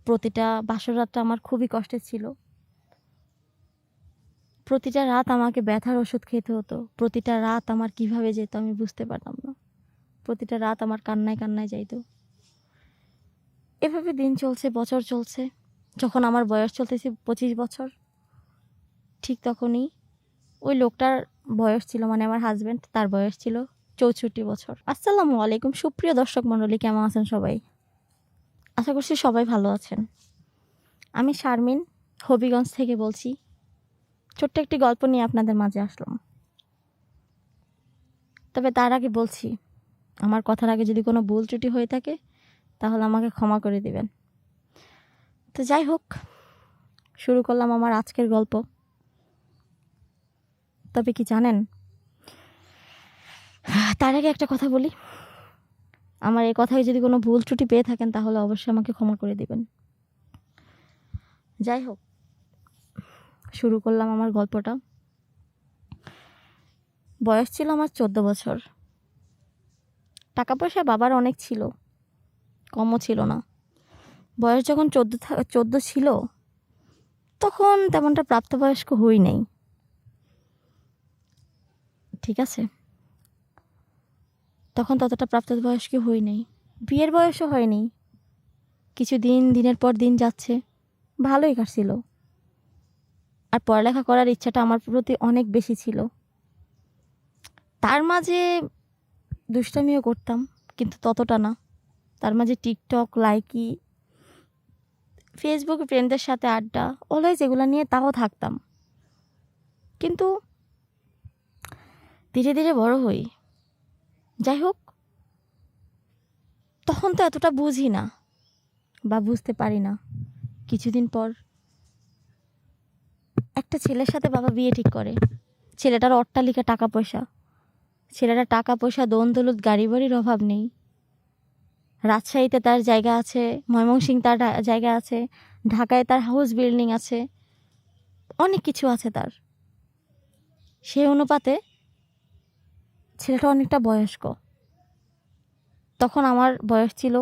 প্রতিটা বাসর রাতটা আমার খুবই কষ্টের ছিল। প্রতিটা রাত আমাকে ব্যথার ওষুধ খেতে হতো। প্রতিটা রাত আমার কিভাবে যেত আমি বুঝতে পারতাম না। প্রতিটা রাত আমার কান্নায় কান্নায় যাইতো। এভাবে দিন চলছে, বছর চলছে। যখন আমার বয়স চলতেছে 25 বছর, ঠিক তখনই ওই লোকটার বয়স ছিল, মানে আমার হাজব্যান্ড, তার বয়স ছিল 64 বছর। আসসালামু আলাইকুম সুপ্রিয় দর্শক মণ্ডলী, কেমন আছেন সবাই? আশা করছি সবাই ভালো আছেন। আমি শারমিন হবিগঞ্জ থেকে বলছি। ছোট্ট একটি গল্প নিয়ে আপনাদের মাঝে আসলাম। তবে তার আগে বলছি, আমার কথার আগে যদি কোনো ভুল ত্রুটি হয়ে থাকে তাহলে আমাকে ক্ষমা করে দিবেন। তো যাই হোক, শুরু করলাম আমার আজকের গল্প। তবে কি জানেন, তার আগে একটা কথা বলি। আমার এই কথায় যদি কোনো ভুল ত্রুটি পেয়ে থাকেন তাহলে অবশ্যই আমাকে ক্ষমা করে দিবেন। যাই হোক, শুরু করলাম আমার গল্পটা। বয়স ছিল আমার 14 বছর। টাকা পয়সা বাবার অনেক ছিল, কমও ছিল না। বয়স যখন 14 ছিল তখন তেমনটা প্রাপ্তবয়স্ক হই নাই, ঠিক আছে? তখন ততটা প্রাপ্তবয়স্ক হই নাই, বিয়ের বয়সও হয়নি। দিনের পর দিন যাচ্ছে, ভালোই কাটছিল। আর পড়ালেখা করার ইচ্ছাটা আমার প্রতি অনেক বেশি ছিল। তার মাঝে দুষ্টামিও করতাম, কিন্তু ততটা না। তার মাঝে টিকটক, লাইকি, ফেসবুক, ফ্রেন্ডদের সাথে আড্ডা, অলওয়েজ এগুলো নিয়ে তাও থাকতাম। কিন্তু ধীরে ধীরে বড় হই। যাই হোক, তখন তো এতটা বুঝি না বা বুঝতে পারি না। কিছুদিন পর একটা ছেলের সাথে বাবা বিয়ে ঠিক করে। ছেলেটার অট্টালিকা, টাকা পয়সা। ছেলেটার টাকা পয়সা, দন দৌলত, গাড়ি বাড়ির অভাব নেই। রাজশাহীতে তার জায়গা আছে, ময়মনসিংহ তার জায়গা আছে, ঢাকায় তার হাউস বিল্ডিং আছে, অনেক কিছু আছে তার। সেই অনুপাতে ছেলেটা অনেকটা বয়স্ক। তখন আমার বয়স ছিল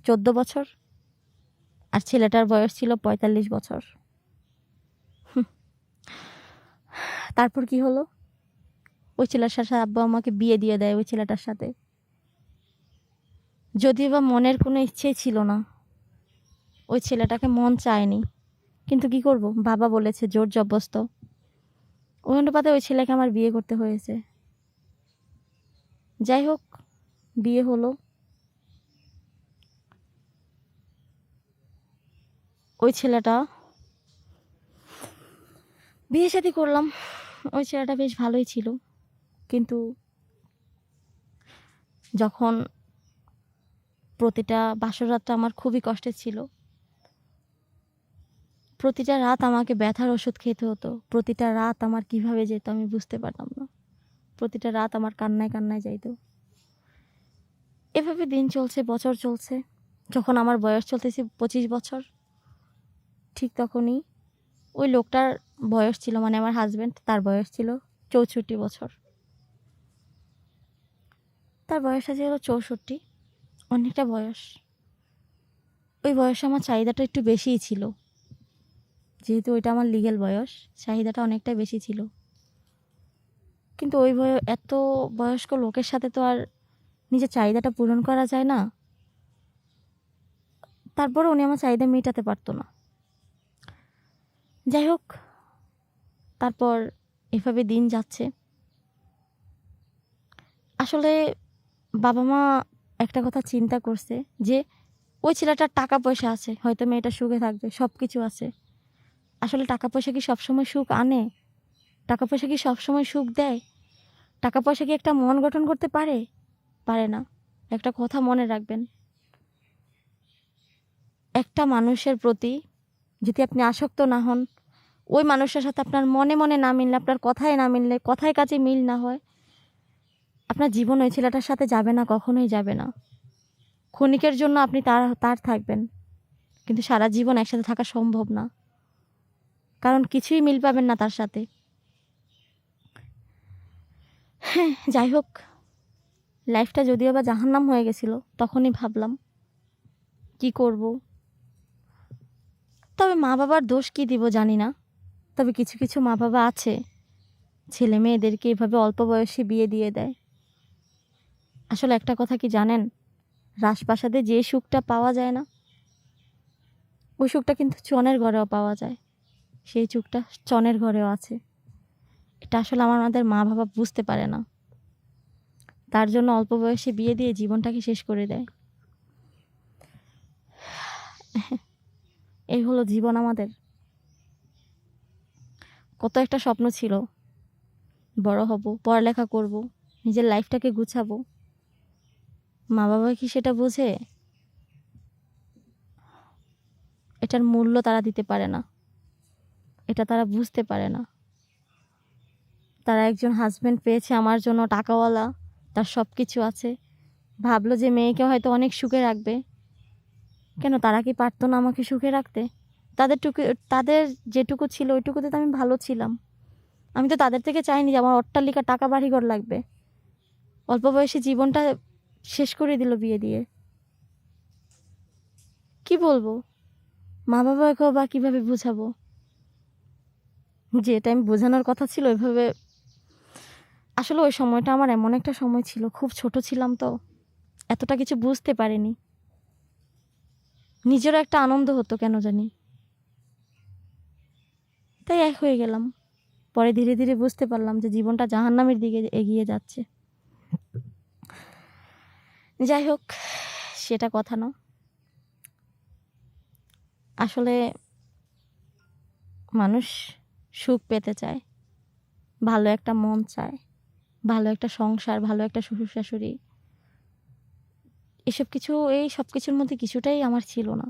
14 বছর, আর ছেলেটার বয়স ছিল 45 বছর। তারপর কি হলো, ওই ছেলের সাথে আব্বু আমাকে বিয়ে দিয়ে দেয় ওই ছেলেটার সাথে। যদিও বা মনের কোনো ইচ্ছেই ছিল না, ওই ছেলেটাকে মন চায়নি, কিন্তু কি করব, বাবা বলেছে, জোর জবরদস্ত। ওই অনুপাতে ওই ছেলেকে আমার বিয়ে করতে হয়েছে। যাই হোক, বিয়ে হলো। ওই ছেলেটা, বিয়ে শাদী করলাম। ওই ছেলেটা বেশ ভালোই ছিল, কিন্তু যখন প্রতিটা বাসর রাতটা আমার খুবই কষ্টের ছিল। প্রতিটা রাত আমাকে ব্যথার ওষুধ খেতে হতো। প্রতিটা রাত আমার কিভাবে যেত আমি বুঝতে পারতাম না। প্রতিটা রাত আমার কান্নায় কান্নায় যাইতো। এভাবে দিন চলছে, বছর চলছে। যখন আমার বয়স চলতেছে 25 বছর, ঠিক তখনই ওই লোকটার বয়স ছিল, মানে আমার হাজব্যান্ড, তার বয়স ছিল 64 বছর। তার বয়স আছে হলো 64, অনেকটা বয়স। ওই বয়সে আমার চাহিদাটা একটু বেশিই ছিল, যেহেতু ওইটা আমার লিগ্যাল বয়স, চাহিদাটা অনেকটা বেশি ছিল। কিন্তু ওই এত বয়স্ক লোকের সাথে তো আর নিজের চাহিদাটা পূরণ করা যায় না। তারপরে উনি আমার চাহিদা মেটাতে পারতো না। যাই হোক, তারপর এভাবে দিন যাচ্ছে। আসলে বাবা মা একটা কথা চিন্তা করছে যে ওই ছেলেটার টাকা পয়সা আছে, হয়তো মেয়েটা সুখে থাকবে, সব কিছু আছে। আসলে টাকা পয়সা কি সবসময় সুখ আনে? টাকা পয়সা কি সবসময় সুখ দেয়? টাকা পয়সা কি একটা মন গঠন করতে পারে? পারে না। একটা কথা মনে রাখবেন, একটা মানুষের প্রতি যদি আপনি আসক্ত না হন, ওই মানুষের সাথে আপনার মনে মনে না মিললে, আপনার কথায় না মিললে, কথায় কাজে মিল না হয়, আপনার জীবন ওই ছেলেটার সাথে যাবে না, কখনোই যাবে না। ক্ষণিকের জন্য আপনি তার থাকবেন, কিন্তু সারা জীবন একসাথে থাকা সম্ভব না, কারণ কিছুই মিল পাবেন না তার সাথে। হ্যাঁ, যাই হোক, লাইফটা যদিও বা জাহান্নাম হয়ে গেছিল, তখনই ভাবলাম কি করব। তবে মা বাবার দোষ কী দিব জানি না, তবে কিছু কিছু মা বাবা আছে ছেলে মেয়েদেরকে এভাবে অল্প বয়সে বিয়ে দিয়ে দেয়। আসলে একটা কথা কি জানেন, রাজপ্রাসাদে যে সুখটা পাওয়া যায় না, ওই সুখটা কিন্তু চনের ঘরেও পাওয়া যায়। সেই সুখটা চনের ঘরেও আছে। এটা আসলে আমাদের মা বাবা বুঝতে পারে না, তার জন্য অল্প বয়সে বিয়ে দিয়ে জীবনটাকে শেষ করে দেয়। এই হলো জীবন আমাদের। কত একটা স্বপ্ন ছিল, বড় হব, পড়ালেখা করব, নিজের লাইফটাকে গুছাবো। মা বাবা কি সেটা বোঝে? এটার মূল্য তারা দিতে পারে না, এটা তারা বুঝতে পারে না। তারা একজন হাজব্যান্ড পেয়েছে আমার জন্য, টাকাওয়ালা, তার সব কিছু আছে, ভাবলো যে মেয়েকে হয়তো অনেক সুখে রাখবে। কেন, তারা কি পারতো না আমাকে সুখে রাখতে? তাদের যেটুকু ছিল ওইটুকুতে তো আমি ভালো ছিলাম। আমি তো তাদের থেকে চাইনি যে আমার অট্টালিকা, টাকা, বাড়িঘর লাগবে। অল্প বয়সে জীবনটা শেষ করে দিল বিয়ে দিয়ে। কি বলবো মা বাবাকেও বা কীভাবে বোঝাবো যে এটা আমি বোঝানোর কথা ছিল ওইভাবে। আসলে ওই সময়টা আমার এমন একটা সময় ছিল, খুব ছোট ছিলাম তো, এতটা কিছু বুঝতে পারিনি। নিজেরও একটা আনন্দ হতো কেন জানি, তাই এক হয়ে গেলাম। পরে ধীরে ধীরে বুঝতে পারলাম যে জীবনটা জাহান্নামের দিকে এগিয়ে যাচ্ছে। যাই হোক, সেটা কথা না। আসলে মানুষ সুখ পেতে চায়, ভালো একটা মন চায়, ভালো একটা সংসার, ভালো একটা শ্বশুর শাশুড়ি, এই সব কিছুর মধ্যে কিছুটাই আমার ছিল না।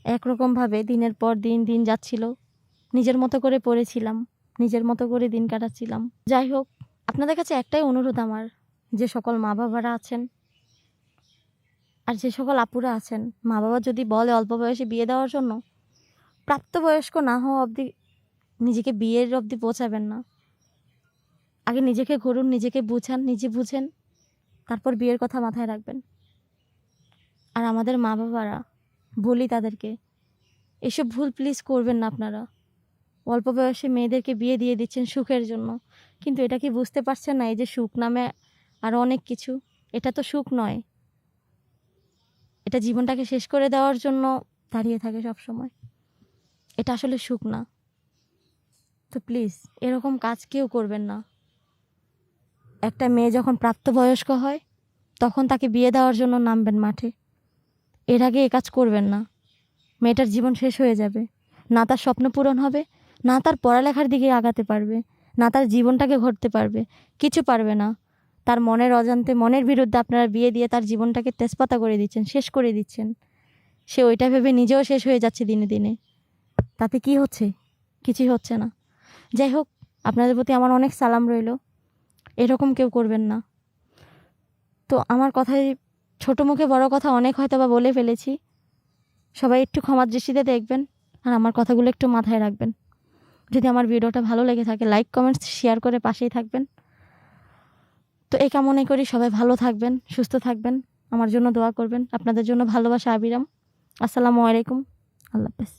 একরকমভাবে দিনের পর দিন দিন যাচ্ছিল, নিজের মতো করে পড়েছিলাম, নিজের মতো করে দিন কাটাচ্ছিলাম। যাই হোক, আপনাদের কাছে একটাই অনুরোধ আমার, যে সকল মা বাবারা আছেন আর যে সকল আপুরা আছেন, মা বাবা যদি বলে অল্প বয়সে বিয়ে দেওয়ার জন্য, প্রাপ্তবয়স্ক না হওয়া অবধি নিজেকে বিয়ের অবধি পৌঁছাবেন না। আগে নিজেকে ঘুরুন, নিজেকে বুঝান, নিজে বুঝেন, তারপর বিয়ের কথা মাথায় রাখবেন। আর আমাদের মা বাবারা, বলি তাদেরকে, এসব ভুল প্লিজ করবেন না আপনারা। অল্প বয়সে মেয়েদেরকে বিয়ে দিয়ে দিচ্ছেন সুখের জন্য, কিন্তু এটা কি বুঝতে পারছেন না এই যে সুখ নামে আরও অনেক কিছু, এটা তো সুখ নয়, এটা জীবনটাকে শেষ করে দেওয়ার জন্য দাঁড়িয়ে থাকে সব সময়। এটা আসলে সুখ না। তো প্লিজ এরকম কাজ কেউ করবেন না। একটা মেয়ে যখন প্রাপ্তবয়স্ক হয় তখন তাকে বিয়ে দেওয়ার জন্য নামবেন মাঠে, এর আগে এ কাজ করবেন না। মেয়েটার জীবন শেষ হয়ে যাবে, না তার স্বপ্ন পূরণ হবে, না তার পড়ালেখার দিকে আগাতে পারবে, না তার জীবনটাকে গড়তে পারবে, কিছু পারবে না। তার মনের অজান্তে, মনের বিরুদ্ধে আপনারা বিয়ে দিয়ে তার জীবনটাকে তেজপাতা করে দিচ্ছেন, শেষ করে দিচ্ছেন। সে ওইটা ভেবে নিজেও শেষ হয়ে যাচ্ছে দিনে দিনে। তাতে কি হচ্ছে? কিছুই হচ্ছে না। যাই হোক, আপনাদের প্রতি আমার অনেক সালাম রইল, এরকম কেউ করবেন না। তো আমার কথায় ছোটো মুখে বড় কথা অনেক হয়তো বা বলে ফেলেছি, সবাই একটু ক্ষমার দৃষ্টিতে দেখবেন, আর আমার কথাগুলো একটু মাথায় রাখবেন। যদি আমার ভিডিওটা ভালো লেগে থাকে, লাইক কমেন্টস শেয়ার করে পাশেই থাকবেন। তো এই কামনা করি সবাই ভালো থাকবেন, সুস্থ থাকবেন, আমার জন্য দোয়া করবেন। আপনাদের জন্য ভালোবাসা, আবিরাম। আসসালামু আলাইকুম, আল্লাহ হাফেজ।